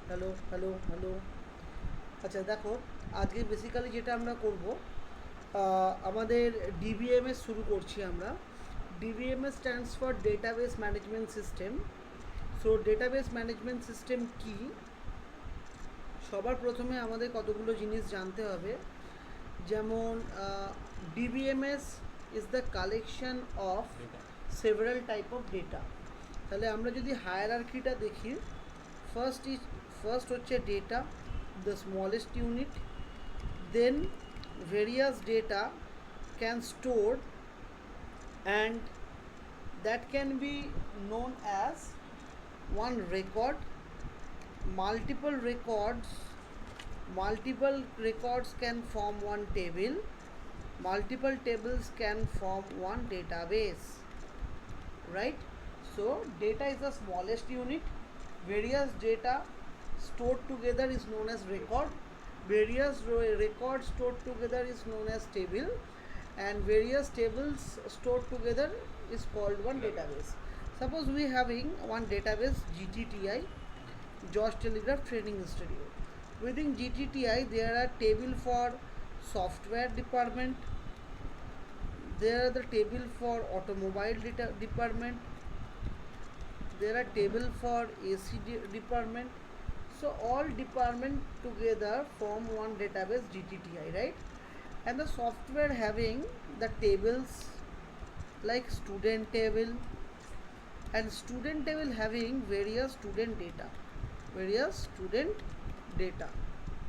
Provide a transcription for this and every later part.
Hello hello hello. আচ্ছা দেখো, আজকে বেসিক্যালি যেটা আমরা করব, আমাদের ডিবিএমএস শুরু করছি আমরা। DBMS stands for database management system. So database management system কি, সবার প্রথমে আমাদের কতগুলো জিনিস জানতে হবে। যেমন DBMS is the collection of several type of data. তাহলে আমরা যদি হায়ারার্কিটা দেখি, ফার্স্ট ইজ ফার্স্ট হচ্ছে data, the smallest unit, then various data can stored, and that can be known as one record. Multiple records can form one table. Multiple tables can form one database, right? So data is the smallest unit. Various data stored together is known as record. Various records stored together is known as table, and various tables stored together is called one database. Suppose we having one database GTTI, George Telegraph Training Studio. Within GTTI there are table for software department, there are the table for automobile department, there are table for AC department. So all department together form one database GTTI, right? And the software having the tables like student table, and student table having various student data.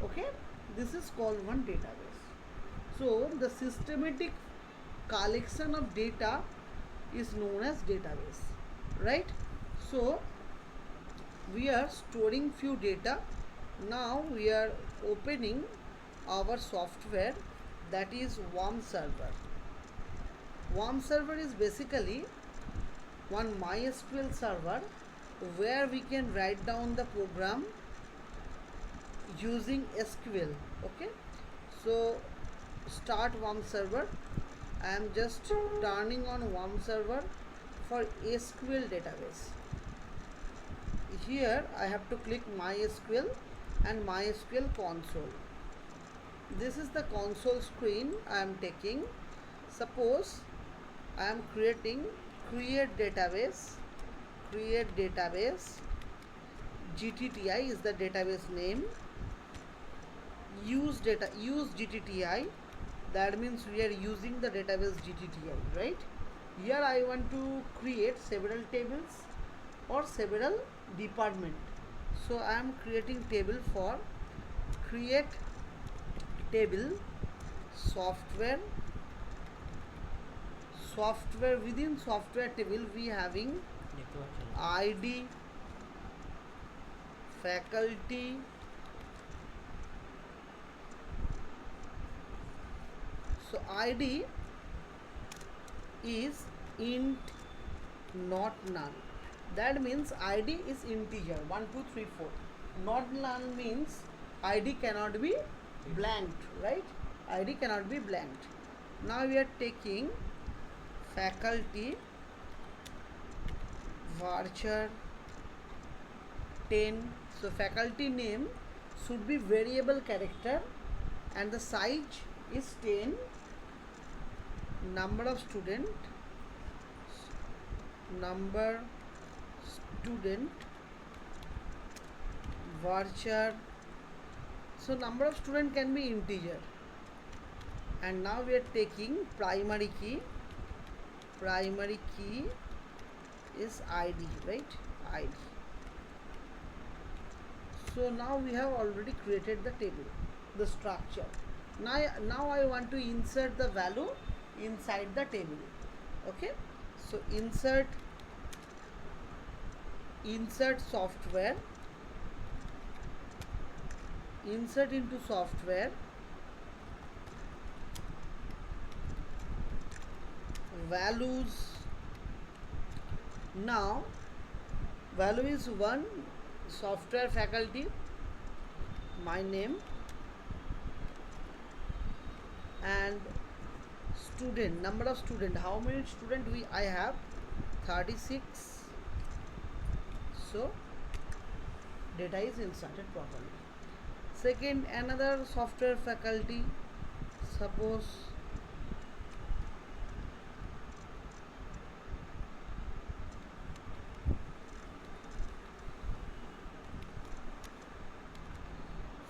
Okay, this is called one database. So the systematic collection of data is known as database, right? So we are storing few data. Now we are opening our software, that is worm server. Worm server is basically one MySQL server where we can write down the program using SQL. Okay, so start worm server. I am just turning on worm server for SQL database. Here I have to click MySQL and MySQL console. This is the console screen I am taking. Suppose I am creating create database. GTTI is the database name. Use GTTI, that means we are using the database GTTI, right? Here I want to create several tables or several department. So I am creating table for create table software. Within software table we having ID, faculty, so ID is int, not null. That means ID is integer 1 2 3 4. Not null means ID cannot be blanked, right? ID cannot be blanked. Now we are taking faculty varchar 10. So faculty name should be variable character and the size is 10. Number student varchar. So number of student can be integer. And now we are taking primary key is ID, right? ID. So now we have already created the table, the structure. Now I want to insert the value inside the table. Okay, so insert software, insert into software, values. Now value is 1, software faculty, my name, and student, number of student, how many student I have, 36. So data is inserted properly. Second, another software faculty, suppose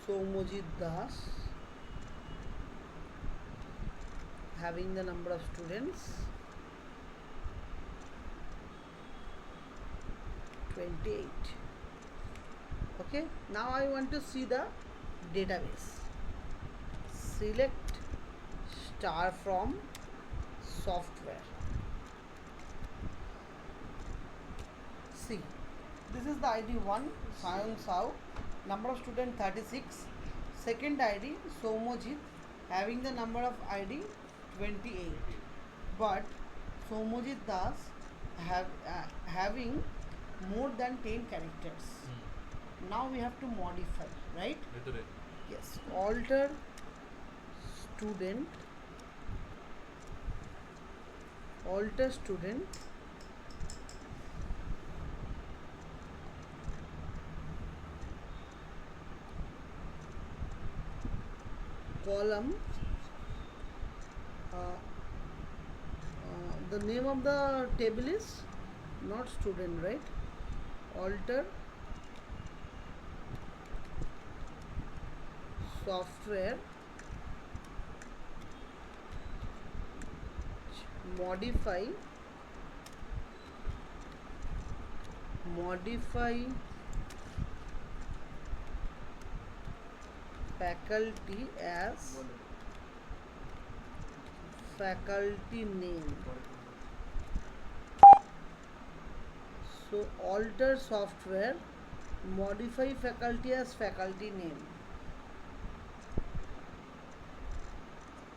Somojit Das, having the number of students 28. Okay, now I want to see the database. Select star from software. See, this is the ID 1, Sayan Sao, number of student 36. Second ID Somojit, having the number of ID 28, but Somojit Das having more than 10 characters. Now we have to modify, right? Yes, alter student, column, the name of the table is not student, right? Alter software, modify faculty as faculty name. So alter software, modify faculty as faculty name.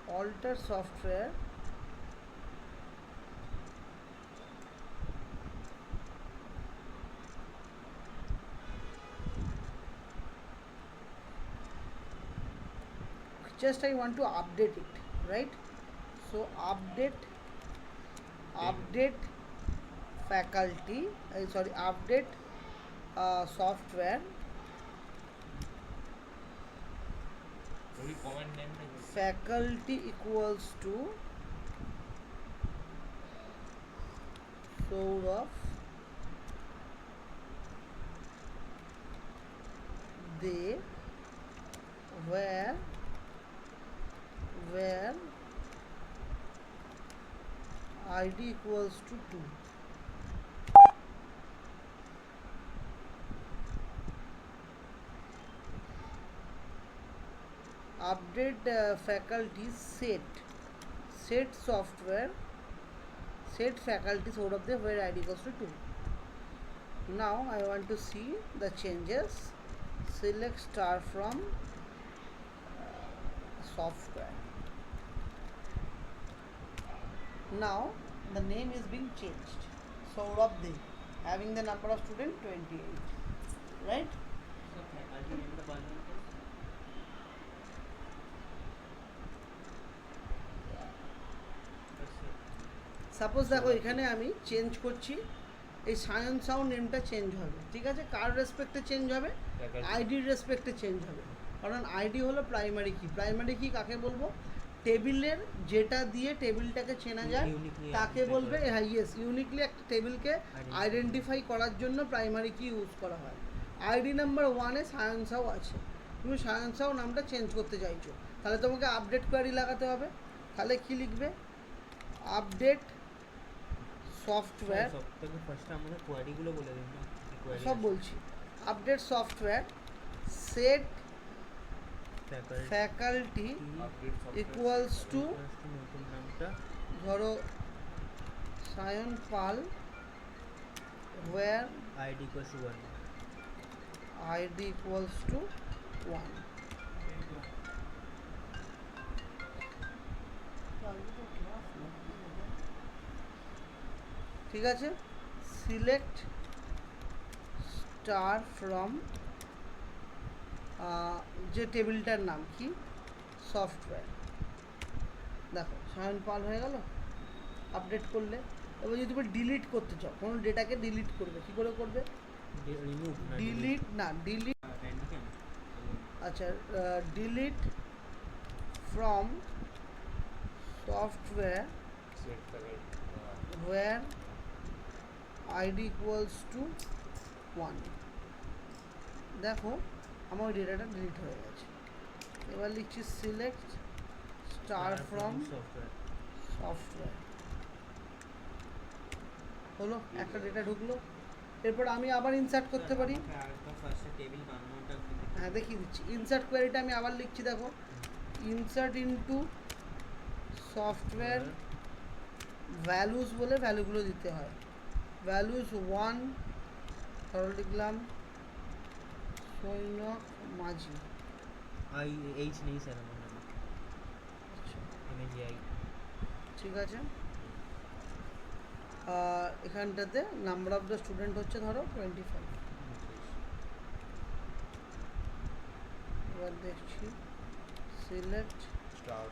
Alter software, just I want to update it, right? So update faculty, update software, faculty equals to Saurabh, they were ID equals to 2. Update faculty set software, set faculty Saurabh they where ID equals to 2. Now I want to see the changes. Select star from software. Now the name is being changed. Saurabh they, having the number of student 28, right? Suppose দেখো এখানে আমি change করছি, এই সায়ন সাউ নেমটা change হবে, ঠিক আছে? কার রেসপেক্টে change হবে? আইডির রেসপেক্টে চেঞ্জ হবে, কারণ আইডি হলো প্রাইমারি কি। প্রাইমারি কি কাকে বলবো? টেবিলের যেটা দিয়ে টেবিলটাকে চেনা যায় তাকে বলবে। হ্যাঁ, ইয়েস, ইউনিকলি একটা টেবিলকে আইডেন্টিফাই করার জন্য প্রাইমারি কি ইউজ করা হয়। আইডি নাম্বার 1-এ সায়ন সাউ আছে, তুমি সায়ন সাউ নামটা চেঞ্জ করতে চাইছো, তাহলে তোমাকে আপডেট কোয়ারি লাগাতে হবে। তাহলে কি লিখবে? আপডেট সফটওয়্যার, সব বলছি। Update software set faculty equals to, ধরো সায়ন পাল, where ID equals to 1. ID equals to 1. ঠিক আছে? সিলেক্ট স্টার ফ্রম, যে টেবিলটার নাম কি, সফটওয়্যার। দেখো সায়ন পাল হয়ে গেল, আপডেট করলে। এবার যদি তুমি ডিলিট করতে চাও, কোনো ডেটাকে ডিলিট করবে, কী করে করবে? রিমুভ না ডিলিট না ডিলিট আচ্ছা delete from software where id equals to 1 দেখো আমার ওই ডেটাটা ডিলিট হয়ে গেছে। এবার লিখছি সিলেক্ট স্টার ফ্রম সফটওয়্যার, হলো একটা ডেটা ঢুকলো। এরপর আমি আবার ইনসার্ট করতে পারি। হ্যাঁ দেখিয়ে দিচ্ছি, ইনসার্ট কোয়ারিটা আমি আবার লিখছি, দেখো ইনসার্ট ইনটু সফটওয়্যার ভ্যালুস বলে ভ্যালুগুলো দিতে হয়। ভ্যালুস 1 ধরো লিখলাম সৈনক মাঝি, এইচ নেই স্যার আমার নামে, এমএজিআই। ঠিক আছে। এখানটাতে নাম্বার অফ দ্য স্টুডেন্ট হচ্ছে ধরো 25। এবার দেখছি সিলেক্ট স্টার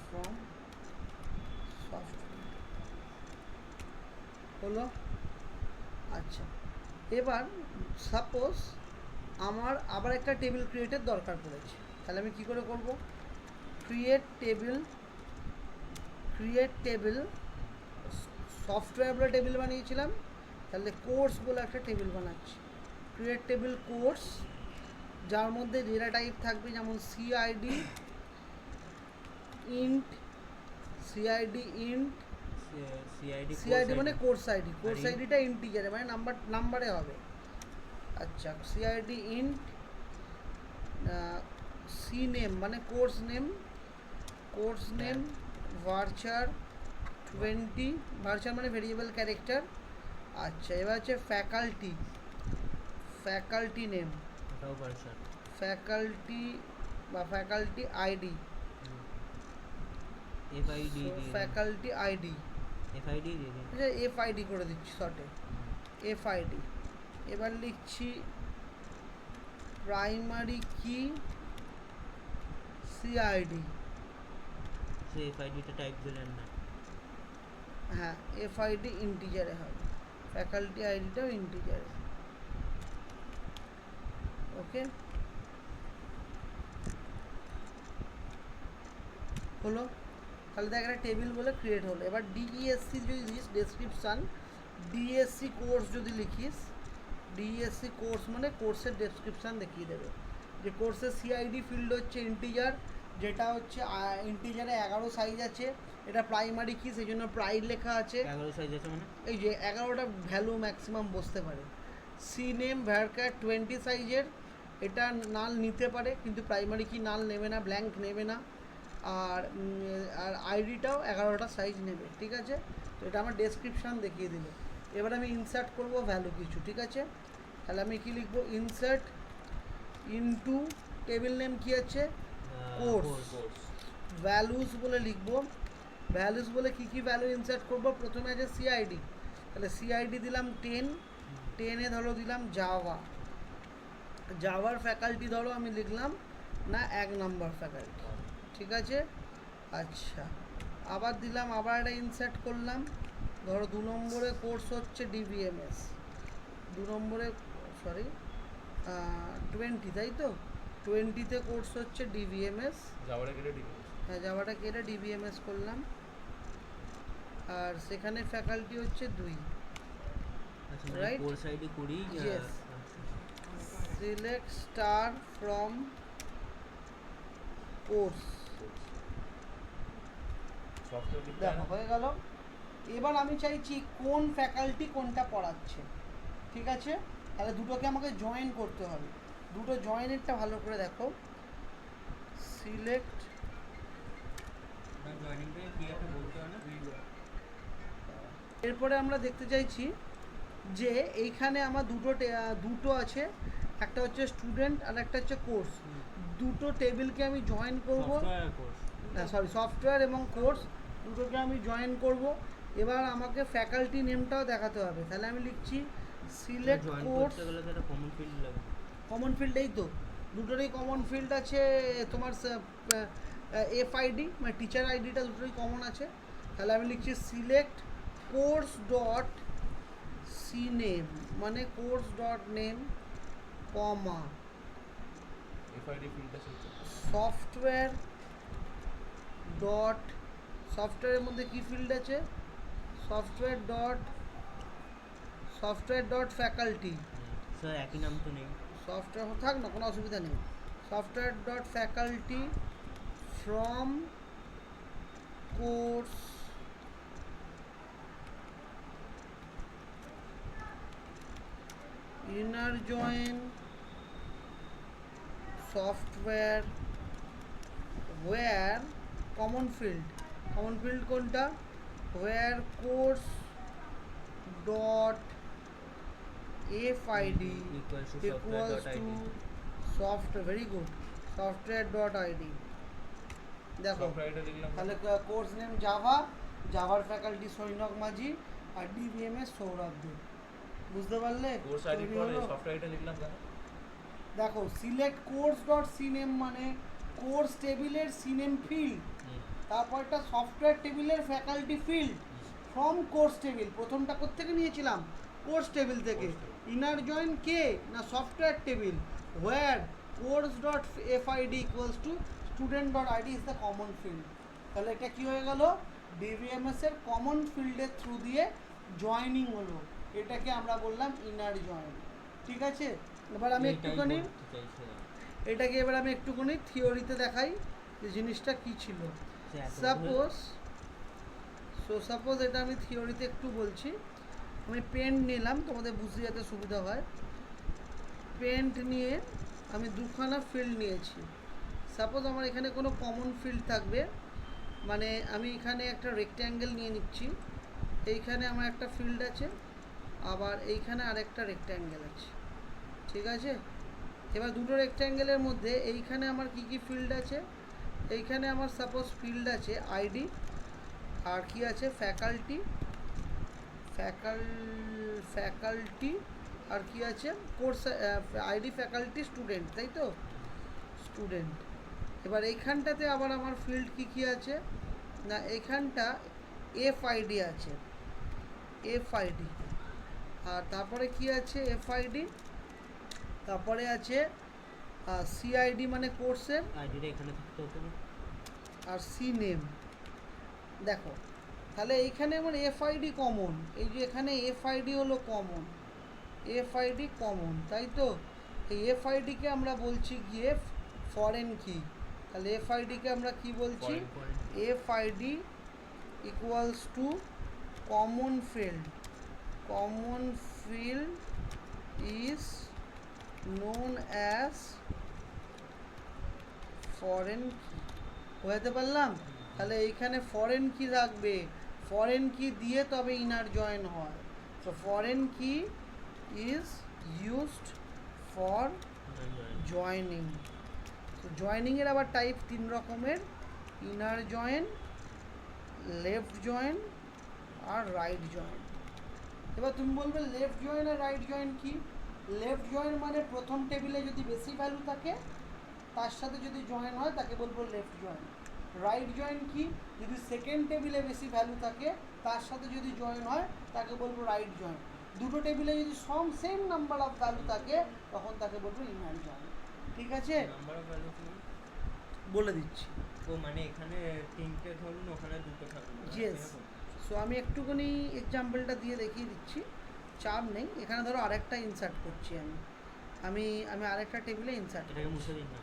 ফ্রম সফটওয়্যার, হলো। আচ্ছা এবার সাপোজ আমার আবার একটা টেবিল ক্রিয়েটের দরকার পড়েছে, তাহলে আমি কি করে করব? ক্রিয়েট টেবিল সফটওয়্যার বলে টেবিল বানিয়েছিলাম, তাহলে কোর্স বলে একটা টেবিল বানাচ্ছি। ক্রিয়েট টেবিল কোর্স, যার মধ্যে ডেটা টাইপ থাকবে যেমন সিআইডি ইন্ট, সিআইডি মানে কোর্স আইডি, কোর্স আইডিটা ইন্টিজারে মানে নাম্বারে হবে। আচ্ছা সিআইডি ইন্ট সি নেম মানে কোর্স নেম ভার্চার 20, ভার্চার মানে ভেরিয়েবল ক্যারেক্টার। আচ্ছা এবার হচ্ছে faculty name, faculty ID, faculty ID, FID করে দিচ্ছি শর্টে, এফআইডি। এবার লিখছি প্রাইমারি কি সিআইডি, এফআইডিটা টাইপ দিলেন না, হ্যাঁ এফআইডি ইন্টিজারে হবে, ফ্যাকাল্টি আইডিটাও ইন্টিজারে, ওকে হলো। তাহলে দেখ একটা টেবিল বলে ক্রিয়েট হলো। এবার ডিইএসসি যদি দিস ডেসক্রিপশান, ডিএসসি কোর্স যদি লিখিস, ডিএসসি কোর্স মানে কোর্সের ডেসক্রিপশান দেখিয়ে দেবে যে কোর্সের সিআইডি ফিল্ড হচ্ছে ইন্টিজার, যেটা হচ্ছে ইন্টিজারে 11 সাইজ আছে, এটা প্রাইমারি কি সেই জন্য প্রাইড লেখা আছে 11 সাইজ আছে মানে এই যে 11টা ভ্যালু ম্যাক্সিমাম বসতে পারে। সি নেম ভ্যারকার 20 সাইজের, এটা নাল নিতে পারে কিন্তু প্রাইমারি কি নাল নেবে না, ব্ল্যাঙ্ক নেবে না। আর আইডিটাও 11টা সাইজ নেবে, ঠিক আছে। তো এটা আমার ডেসক্রিপশান দেখিয়ে দিল। এবার আমি ইনসার্ট করব ভ্যালু কিছু, ঠিক আছে। তাহলে আমি কি লিখবো? ইনসার্ট ইনটু টেবিল নেম কি আছে, কোর্স, ভ্যালুস বলে লিখবো। ভ্যালুস বলে কি ভ্যালু ইনসার্ট করব? প্রথমে আছে সিআইডি, তাহলে সিআইডি দিলাম 10, 10-এ ধরো দিলাম জাভার ফ্যাকাল্টি ধরো আমি লিখলাম না 1 নম্বর ফ্যাকাল্টি, ঠিক আছে। আচ্ছা আবার দিলাম, আবার একটা ইনসার্ট করলাম, ধরো 2 নম্বরে কোর্স হচ্ছে ডিবিএমএস, 2 নম্বরে 20, তাই তো 20-তে কোর্স হচ্ছে ডিবিএমএস, হ্যাঁ জাভাটা কেটে ডিবিএমএস করলাম। আর সেখানে ফ্যাকাল্টি হচ্ছে 2, রাইট? কোর্স আইডি করি, yes. Select star from course, দেখো হয়ে গেল। এবার আমি চাইছি কোন ফ্যাকাল্টি কোনটা পড়াচ্ছে, ঠিক আছে। তাহলে দুটোকে আমাকে জয়েন করতে হবে, দুটো জয়েনেরটা ভালো করে দেখো। সিলেক্ট, এরপরে আমরা দেখতে চাইছি যে এইখানে আমার দুটো আছে, একটা হচ্ছে স্টুডেন্ট আর একটা হচ্ছে কোর্স, দুটো টেবিলকে আমি জয়েন করব, সফটওয়্যার এবং কোর্স দুটোকে আমি জয়েন করব। এবার আমাকে ফ্যাকাল্টি নেমটাও দেখাতে হবে, তাহলে আমি লিখছি সিলেক্ট কোর্স, কমন ফিল্ড, এই তো দুটোরই কমন ফিল্ড আছে তোমার, এফআইডি মানে টিচার আইডিটা দুটোরই কমন আছে। তাহলে আমি লিখছি select course dot C name মানে course dot name comma FID ফিল্ডটা সেটা সফটওয়্যার ডট সফটওয়্যারের মধ্যে কি ফিল্ড আছে সফটওয়্যার ডট ফ্যাকাল্টি স্যার একই নাম তো নেই। সফটওয়্যার থাক না, কোনো অসুবিধা নেই। Software dot faculty from course inner join software ware common field কোনটা ware course dot FID Equals to equals software.id. to software, very good, software dot id দেখো সফটওয়্যারটা লিখলাম তাহলে কোর্স নেম জাভার ফ্যাকাল্টি সৈনক মাঝি আর ডিবিএমএস সৌরভ দেব। বুঝতে পারলে কোর্স আইডি তৈরি পরে হলো? সফটওয়্যারটা লিখলাম কেন? দেখো সিলেক্ট কোর্স ডট সিনেম মানে কোর্স টেবিলের সিনেম ফিল্ড, তারপর একটা সফটওয়্যার টেবিলের faculty field from course table. প্রথমটা কোত্থেকে নিয়েছিলাম? কোর্স টেবিল থেকে। Course table. ইনার জয়েন কে না software table where course dot FID equals to student dot ID is the common field. তাহলে এটা কি হয়ে গেল? ডিভিএমএস এর কমন ফিল্ডের থ্রু দিয়ে জয়েনিং হলো, এটাকে আমরা বললাম ইনার জয়েন। ঠিক আছে, এবার আমি এটাই একটুখানি বলতে চাইছিলাম। এটাকে এবার আমি একটুখানি থিওরিতে দেখাই যে জিনিসটা কি ছিল। সে এত সাপোজ এটা আমি থিওরিতে একটু বলছি। আমি পেন্ট নিলাম তোমাদের বুঝতে যাতে সুবিধা হয়। পেন্ট নিয়ে আমি দুখানা ফিল্ড নিয়েছি। সাপোজ আমার এখানে কোনো কমন ফিল্ড থাকবে, মানে আমি এখানে একটা রেক্ট্যাঙ্গেল নিয়ে নিচ্ছি, এইখানে আমার একটা ফিল্ড আছে, আবার এইখানে আরেকটা রেক্ট্যাঙ্গেল আছে। ঠিক আছে, এবার দুটো রেক্ট্যাঙ্গেলের মধ্যে এইখানে আমার কি কি ফিল্ড আছে? এইখানে আমার সাপোজ ফিল্ড আছে আইডি, আর কি আছে ফ্যাকাল্টি আর কি আছে কোর্স আইডি ফ্যাকাল্টি স্টুডেন্ট, তাই তো স্টুডেন্ট। এবার এইখানটাতে আবার আমার ফিল্ড কি কি আছে না এইখানটা এফআইডি আছে, এফআইডি, আর তারপরে কি আছে এফআইডি, তারপরে আছে সিআইডি মানে কোর্সের, আইডিটা এখানে থাকতে হতো না? আর সি নেম। দেখো তাহলে এইখানে আমার এফআইডি কমন, এই যে এখানে এফআইডি হলো কমন, এফআইডি কমন, তাই তো। এই এফআইডিকে আমরা বলছি গিয়ে ফরেন কি। তাহলে এফআইডিকে আমরা কি বলছি? FID equals to common field is known as foreign কি। বোঝাতে পারলাম? তাহলে এইখানে ফরেন কি রাখবে, ফরেন কি দিয়ে তবে ইনার জয়েন হয়। সো ফরেন কি ইজ ইউজড ফর জয়েনিং। তো জয়েনিংয়ের আবার টাইপ তিন রকমের, ইনার জয়েন, লেফট জয়েন আর রাইট জয়েন। এবার তুমি বলবে লেফট জয়েন আর রাইট জয়েন কি? লেফট জয়েন মানে প্রথম টেবিলে যদি বেশি ভ্যালু থাকে তার সাথে যদি জয়েন হয় তাকে বলবো লেফট জয়েন। রাইট জয়েন কি? যদি সেকেন্ড টেবিলে বেশি ভ্যালু থাকে তার সাথে যদি জয়েন হয় তাকে বলবো রাইট জয়েন। দুটো টেবিলে যদি সেম নাম্বার অফ ভ্যালু থাকে তখন তাকে বলবো ইনার জয়েন। ঠিক আছে, নাম্বার অফ ভ্যালু কি? বলে দিচ্ছি। ও মানে এখানে তিনটে ধরুন, ওখানে দুটো থাকবে। Yes. সো আমি একটুখানি এক্সাম্পলটা দিয়ে দেখিয়ে দিচ্ছি, চাপ নেই। এখানে ধরো আরেকটা ইনসার্ট করছি আমি আরেকটা টেবিলে ইনসার্ট এটাকে মুছে দিন না।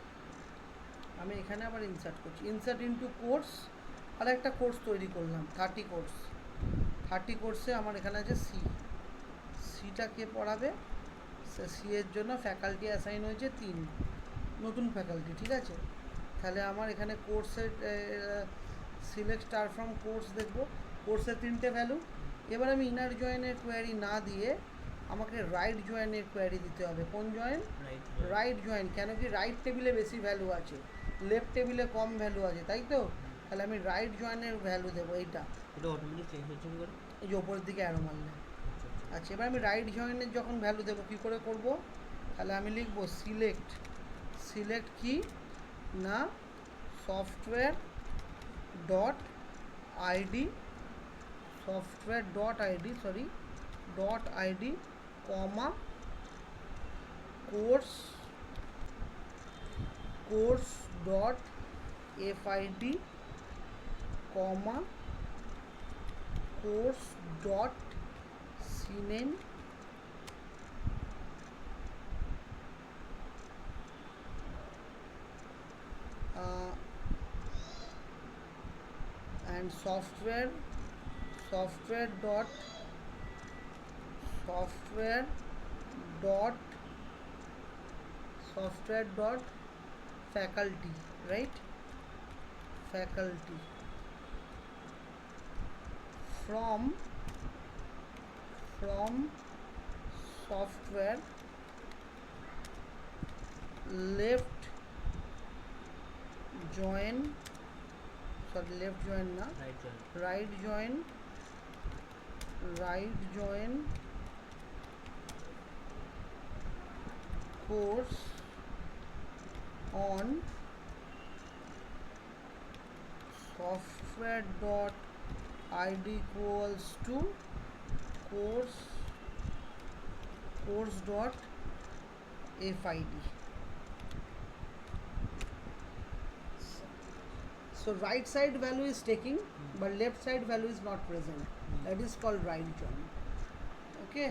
আমি এখানে আবার ইনসার্ট করছি, ইনসার্ট ইনটু কোর্স, আর একটা কোর্স তৈরি করলাম 30 কোর্স। 30 কোর্সে আমার এখানে আছে সিটা কে পড়াবে? সি এর জন্য ফ্যাকাল্টি অ্যাসাইন হয়েছে 3 নতুন ফ্যাকাল্টি। ঠিক আছে, তাহলে আমার এখানে কোর্সের সিলেক্ট স্টার ফ্রম কোর্স দেখবো, কোর্সের 3টে ভ্যালু। এবার আমি ইনার জয়েনের কোয়ারি না দিয়ে আমাকে রাইট জয়েনের কোয়ারি দিতে হবে। কোন জয়েন? Right join. কেন কি রাইট টেবিলে বেশি ভ্যালু আছে, লেফট টেবিলে কম ভ্যালু আছে, তাই তো। তাহলে আমি রাইট জয়েনের ভ্যালু দেবো এইটা, এটা অটোমেটিক চেঞ্জ হচ্ছে কি করে? এই যে ওপরের দিকে অ্যারো মারলে। আচ্ছা, এবার আমি রাইট জয়েনের যখন ভ্যালু দেবো কী করে করব? তাহলে আমি লিখবো সিলেক্ট কি না software dot ID dot id comma course dot fid comma course dot cname and software dot faculty, right? Faculty from software left join na right join right join course on software dot id equals to course dot fid. So right side value is taking but left side value is not present. That is called right join. Okay,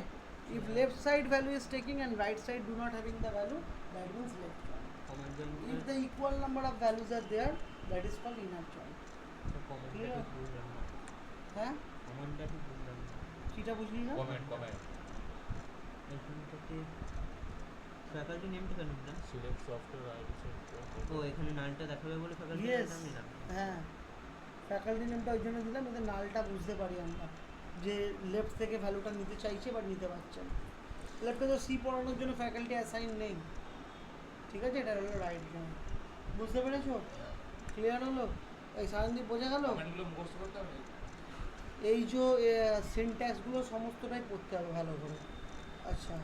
if left side value is taking and right side do not having the value, that means left join. Command join If the equal number of values are there, that is called inner join. কমান্ডটা clear? ঠিক বুঝলাম না হ্যাঁ, কমান্ডটা ঠিক বুঝলাম না সেটা বুঝলি না? কমেন্ট এখান থেকে ফ্যাকাল্টি নেমটা কেন নিলাম সিলেক্ট সফটওয়্যার আইডি ও এখানে নালটা দেখাবে বলে ফ্যাকাল্টি Yes. নাম নিলাম হ্যাঁ, ফ্যাকাল্টি নেমটা ওই জন্য দিলাম এতে নালটা বুঝতে পারি আমরা যে লেফট থেকে ভ্যালুটা নিতে চাইছে বা নিতে পারছে না। লেফটে তো সি পড়ানোর জন্য ফ্যাকাল্টি অ্যাসাইন নেই, ঠিক আছে? এটা হলো রাইট জয়েন। বুঝতে পেরেছো? ক্লিয়ার হলো? এই সায়নদীপ বোঝা গেল? কমেন্টগুলো মুখস্থ করতে হবে এই যে সিনট্যাক্সগুলো সমস্তটাই পড়তে হবে ভালো করে। আচ্ছা,